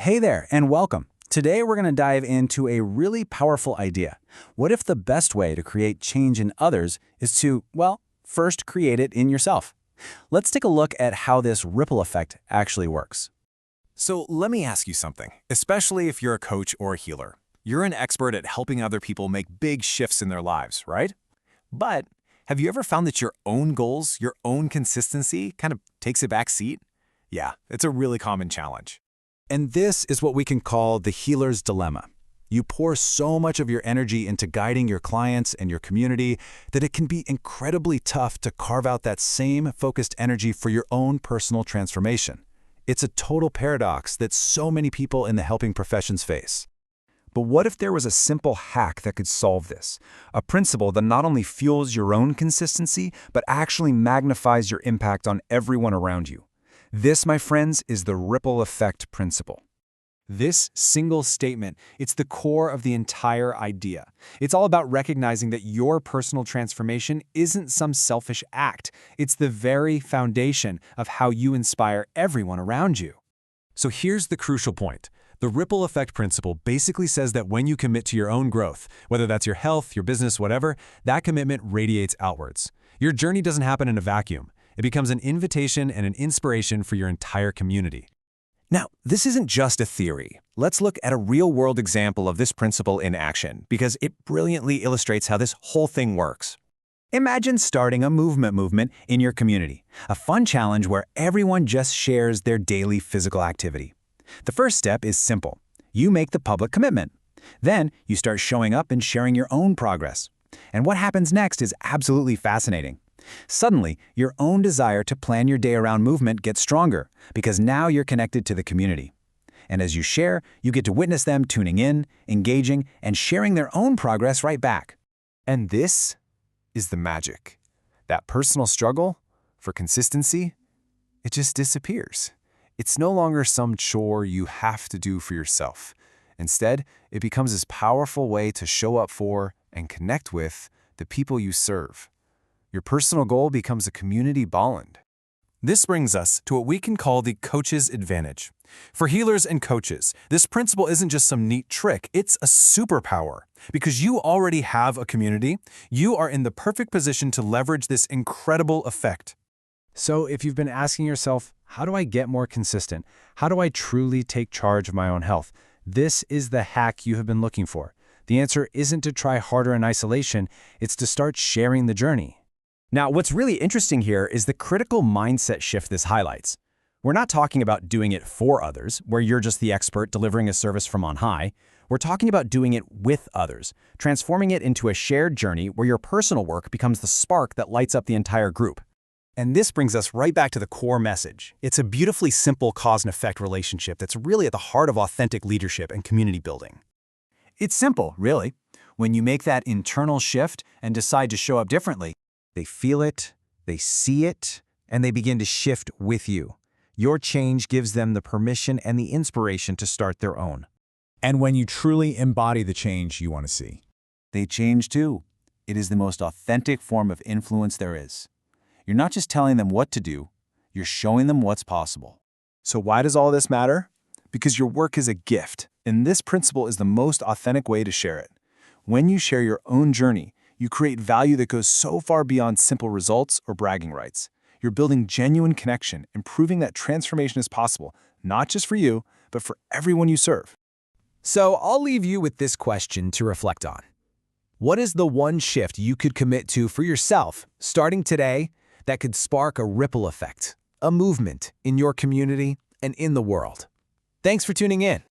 Hey there, and welcome. Today we're going to dive into a really powerful idea. What if the best way to create change in others is to, well, first create it in yourself? Let's take a look at how this ripple effect actually works. So let me ask you something, especially if you're a coach or a healer. You're an expert at helping other people make big shifts in their lives, right? But have you ever found that your own goals, your own consistency kind of takes a back seat? Yeah, it's a really common challenge. And this is what we can call the healer's dilemma. You pour so much of your energy into guiding your clients and your community that it can be incredibly tough to carve out that same focused energy for your own personal transformation. It's a total paradox that so many people in the helping professions face. But what if there was a simple hack that could solve this? A principle that not only fuels your own consistency, but actually magnifies your impact on everyone around you. This, my friends, is the ripple effect principle. This single statement, it's the core of the entire idea. It's all about recognizing that your personal transformation isn't some selfish act. It's the very foundation of how you inspire everyone around you. So here's the crucial point. The ripple effect principle basically says that when you commit to your own growth, whether that's your health, your business, whatever, that commitment radiates outwards. Your journey doesn't happen in a vacuum. It becomes an invitation and an inspiration for your entire community. Now, this isn't just a theory. Let's look at a real-world example of this principle in action, because it brilliantly illustrates how this whole thing works. Imagine starting a movement in your community, a fun challenge where everyone just shares their daily physical activity. The first step is simple. You make the public commitment. Then you start showing up and sharing your own progress. And what happens next is absolutely fascinating. Suddenly, your own desire to plan your day around movement gets stronger because now you're connected to the community. And as you share, you get to witness them tuning in, engaging, and sharing their own progress right back. And this is the magic. That personal struggle for consistency, it just disappears. It's no longer some chore you have to do for yourself. Instead, it becomes this powerful way to show up for and connect with the people you serve. Your personal goal becomes a community bond. This brings us to what we can call the coach's advantage. For healers and coaches, this principle isn't just some neat trick, it's a superpower. Because you already have a community, you are in the perfect position to leverage this incredible effect. So if you've been asking yourself, how do I get more consistent? How do I truly take charge of my own health? This is the hack you have been looking for. The answer isn't to try harder in isolation, it's to start sharing the journey. Now, what's really interesting here is the critical mindset shift this highlights. We're not talking about doing it for others, where you're just the expert delivering a service from on high. We're talking about doing it with others, transforming it into a shared journey where your personal work becomes the spark that lights up the entire group. And this brings us right back to the core message. It's a beautifully simple cause and effect relationship that's really at the heart of authentic leadership and community building. It's simple, really. When you make that internal shift and decide to show up differently, they feel it, they see it, and they begin to shift with you. Your change gives them the permission and the inspiration to start their own. And when you truly embody the change you want to see, They change too. It is the most authentic form of influence there is. You're not just telling them what to do, you're showing them what's possible. So why does all this matter? Because your work is a gift, and this principle is the most authentic way to share it. When you share your own journey, you create value that goes so far beyond simple results or bragging rights. You're building genuine connection and proving that transformation is possible, not just for you, but for everyone you serve. So I'll leave you with this question to reflect on. What is the one shift you could commit to for yourself, starting today, that could spark a ripple effect, a movement in your community and in the world? Thanks for tuning in.